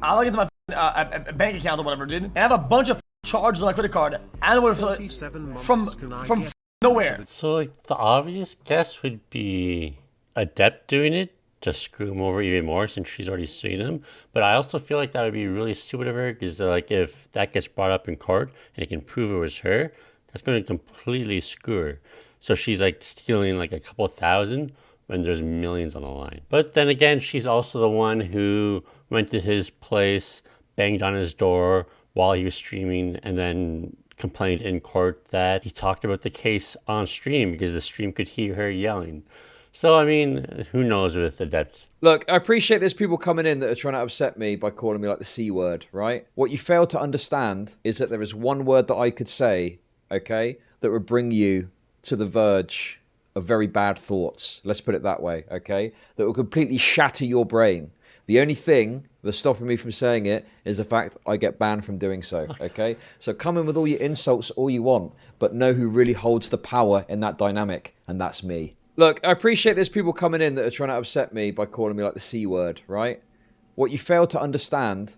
I log into my bank account or whatever, dude. And I have a bunch of charges on my credit card. And what from nowhere. So like the obvious guess would be Adept doing it to screw him over even more since she's already sued him. But I also feel like that would be really stupid of her because like if that gets brought up in court and it can prove it was her, that's going to completely screw her. So she's like stealing like a couple thousand when there's millions on the line. But then again, she's also the one who went to his place, banged on his door while he was streaming, and then complained in court that he talked about the case on stream because the stream could hear her yelling. So, I mean, who knows with Adept? Look, I appreciate there's people coming in that are trying to upset me by calling me like the C word, right? What you fail to understand is that there is one word that I could say, okay, that would bring you to the verge of very bad thoughts. Let's put it that way, okay? That will completely shatter your brain. The only thing that's stopping me from saying it is the fact I get banned from doing so, okay? So come in with all your insults all you want, but know who really holds the power in that dynamic, and that's me. Look, I appreciate there's people coming in that are trying to upset me by calling me like the C word, right? What you fail to understand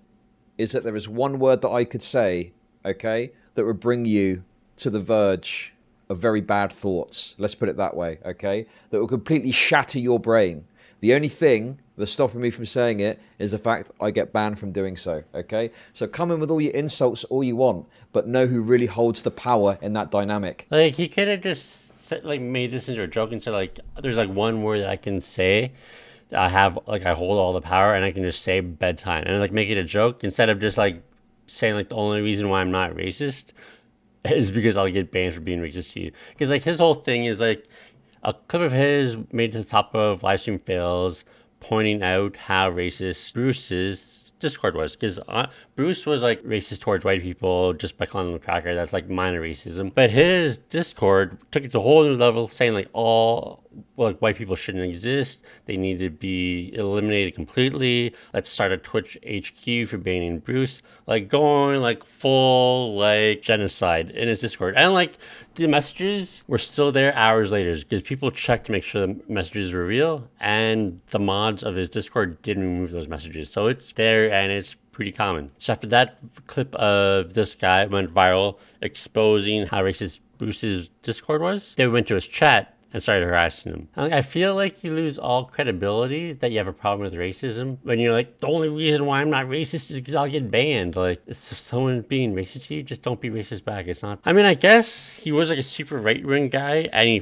is that there is one word that I could say, okay, that would bring you to the verge of very bad thoughts. Let's put it that way, okay? That will completely shatter your brain. The only thing that's stopping me from saying it is the fact I get banned from doing so, okay? So come in with all your insults all you want, but know who really holds the power in that dynamic. Like, he could have just like made this into a joke and said like, there's like one word that I can say. I have like, I hold all the power and I can just say bedtime and like make it a joke instead of just like saying like the only reason why I'm not racist is because I'll get banned for being racist to you. Because like his whole thing is like a clip of his made to the top of livestream fails pointing out how racist Bruce's Discord was, because Bruce was like racist towards white people just by calling them a cracker. That's like minor racism. But his Discord took it to a whole new level, saying like all like white people shouldn't exist. They need to be eliminated completely. Let's start a Twitch HQ for banning Bruce. Like going like full like genocide in his Discord. And like the messages were still there hours later because people checked to make sure the messages were real, and the mods of his Discord didn't remove those messages. So it's there and it's pretty common. So after that clip of this guy went viral exposing how racist Bruce's Discord was, they went to his chat and started harassing him. I feel like you lose all credibility that you have a problem with racism when you're like, the only reason why I'm not racist is because I'll get banned. Like, if someone being racist to you, just don't be racist back. It's not. I mean, I guess he was like a super right-wing guy and he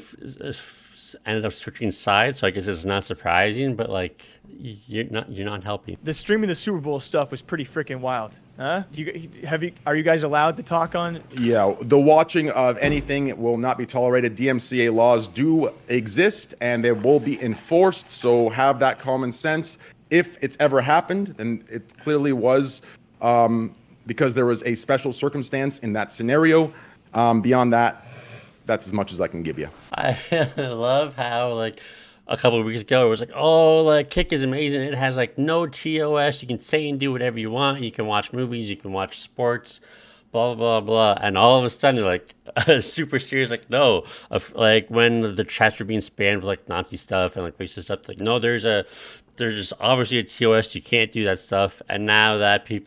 ended up switching sides, so I guess it's not surprising, but like you're not helping. The streaming the Super Bowl stuff was pretty freaking wild, huh? Are you guys allowed to talk on? Yeah, the watching of anything will not be tolerated. DMCA laws do exist and they will be enforced, so have that common sense. If it's ever happened, then it clearly was because there was a special circumstance in that scenario. Beyond that, that's as much as I can give you. I love how like a couple of weeks ago it was like, oh, like Kick is amazing. It has like no TOS. You can say and do whatever you want. You can watch movies. You can watch sports. Blah blah blah. And all of a sudden they're like super serious. Like no, like when the chats were being spammed with like Nazi stuff and like racist stuff. Like no, there's just obviously a TOS. You can't do that stuff. And now that he's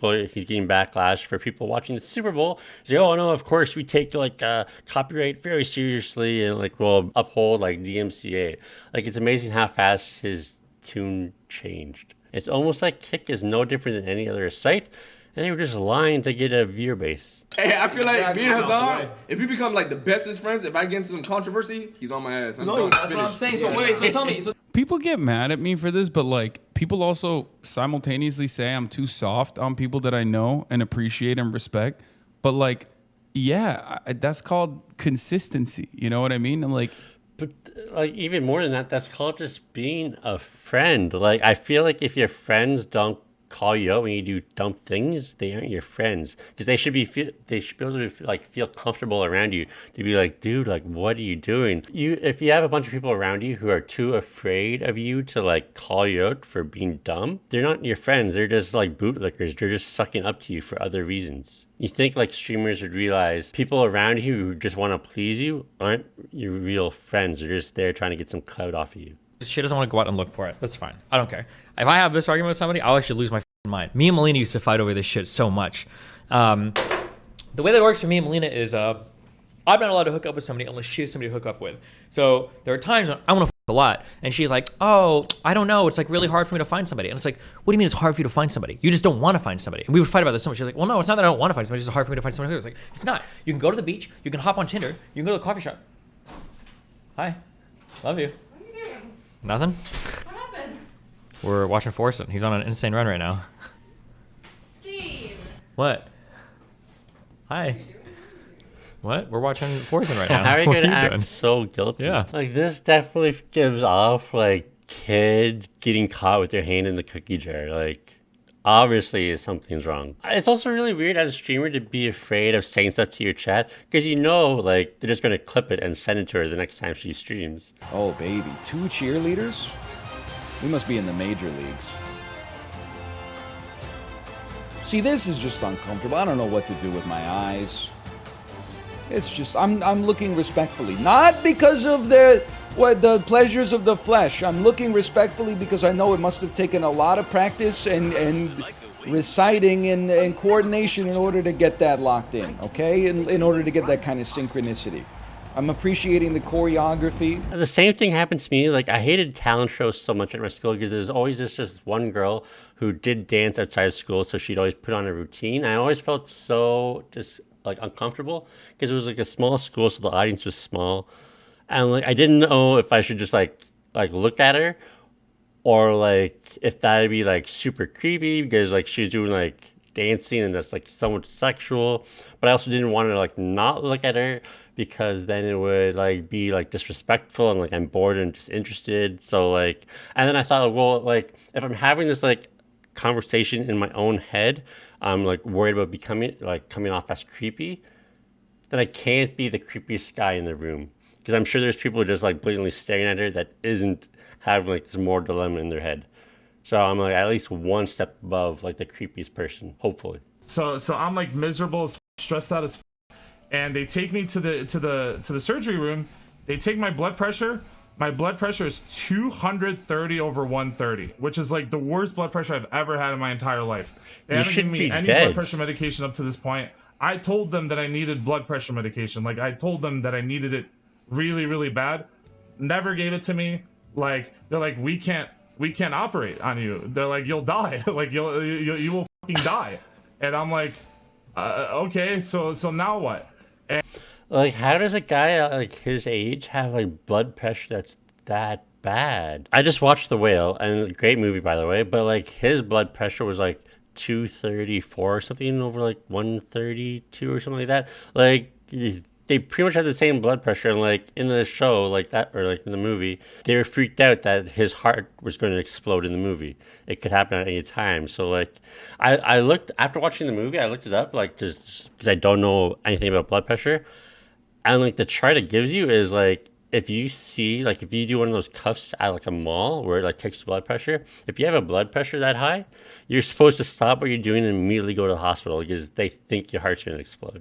getting backlash for people watching the Super Bowl. He's like, oh no, of course we take like copyright very seriously and like we'll uphold like DMCA. Like it's amazing how fast his tune changed. It's almost like Kick is no different than any other site. And they were just lying to get a viewer base. Hey, I feel like me and Hasan, if we become like the bestest friends, if I get into some controversy, he's on my ass. No, that's what I'm saying. So wait, so tell me. People get mad at me for this, but like people also simultaneously say I'm too soft on people that I know and appreciate and respect. But like, yeah, that's called consistency. You know what I mean? And like, but like even more than that, that's called just being a friend. Like I feel like if your friends don't call you out when you do dumb things, they aren't your friends, because they should be able to like feel comfortable around you to be like, dude, like what are you doing? If you have a bunch of people around you who are too afraid of you to like call you out for being dumb, they're not your friends. They're just like bootlickers. They're just sucking up to you for other reasons. You think like streamers would realize people around you who just want to please you aren't your real friends. They're just there trying to get some clout off of you. She doesn't want to go out and look for it. That's fine. I don't care. If I have this argument with somebody, I'll actually lose my mind. Me and Melina used to fight over this shit so much. The way that works for me and Melina is I'm not allowed to hook up with somebody unless she has somebody to hook up with. So there are times when I want to a lot, and she's like, oh, I don't know, it's like really hard for me to find somebody. And it's like, what do you mean it's hard for you to find somebody? You just don't want to find somebody. And we would fight about this so much. She's like, well, no, it's not that I don't want to find somebody, it's just hard for me to find somebody. It's like, it's not. You can go to the beach, you can hop on Tinder, you can go to the coffee shop. Hi, love you. What are you doing? Nothing. What happened? We're watching Forsen. He's on an insane run right now. Steve. What? Hi. What? We're watching Forsen right now. How are you What gonna act doing? so guilty? Yeah. Like this definitely gives off like kid getting caught with their hand in the cookie jar. Like obviously something's wrong. It's also really weird as a streamer to be afraid of saying stuff to your chat because you know like they're just gonna clip it and send it to her the next time she streams. Oh baby, 2 cheerleaders? We must be in the major leagues. See, this is just uncomfortable. I don't know what to do with my eyes. It's just I'm looking respectfully, not because of the pleasures of the flesh. I'm looking respectfully because I know it must have taken a lot of practice and reciting and coordination in order to get that locked in. Okay, in order to get that kind of synchronicity. I'm appreciating the choreography. The same thing happened to me. Like I hated talent shows so much at my school because there's always this one girl who did dance outside of school, so she'd always put on a routine. I always felt so just like uncomfortable because it was like a small school, so the audience was small, and like I didn't know if I should just like look at her or like if that'd be like super creepy because like she was doing like dancing and that's like somewhat sexual, but I also didn't want to like not look at her because then it would like be like disrespectful and like I'm bored and disinterested. So like, and then I thought, well, like if I'm having this like conversation in my own head, I'm like worried about becoming like coming off as creepy, then I can't be the creepiest guy in the room because I'm sure there's people just like blatantly staring at her that isn't having like this moral dilemma in their head. So I'm like at least one step above like the creepiest person, hopefully. So I'm like miserable as stressed out as and they take me to the surgery room. They take my blood pressure. My blood pressure is 230 over 130, which is like the worst blood pressure I've ever had in my entire life. They haven't given me any blood pressure medication up to this point. I told them that I needed blood pressure medication. Like I told them that I needed it really, really bad. Never gave it to me. Like they're like, we can't operate on you. They're like, you'll die. Like you will fucking die. And I'm like, okay, so now what? And like, how does a guy like his age have like blood pressure that's that bad? I just watched The Whale, and great movie by the way, but like his blood pressure was like 234 or something over like 132 or something like that. Like they pretty much had the same blood pressure, and like in the show like that, or like in the movie, they were freaked out that his heart was going to explode in the movie. It could happen at any time. So like I looked, after watching the movie, I looked it up like just because I don't know anything about blood pressure. And like the chart it gives you is like if you see like if you do one of those cuffs at like a mall where it like takes your blood pressure, if you have a blood pressure that high, you're supposed to stop what you're doing and immediately go to the hospital because they think your heart's gonna explode.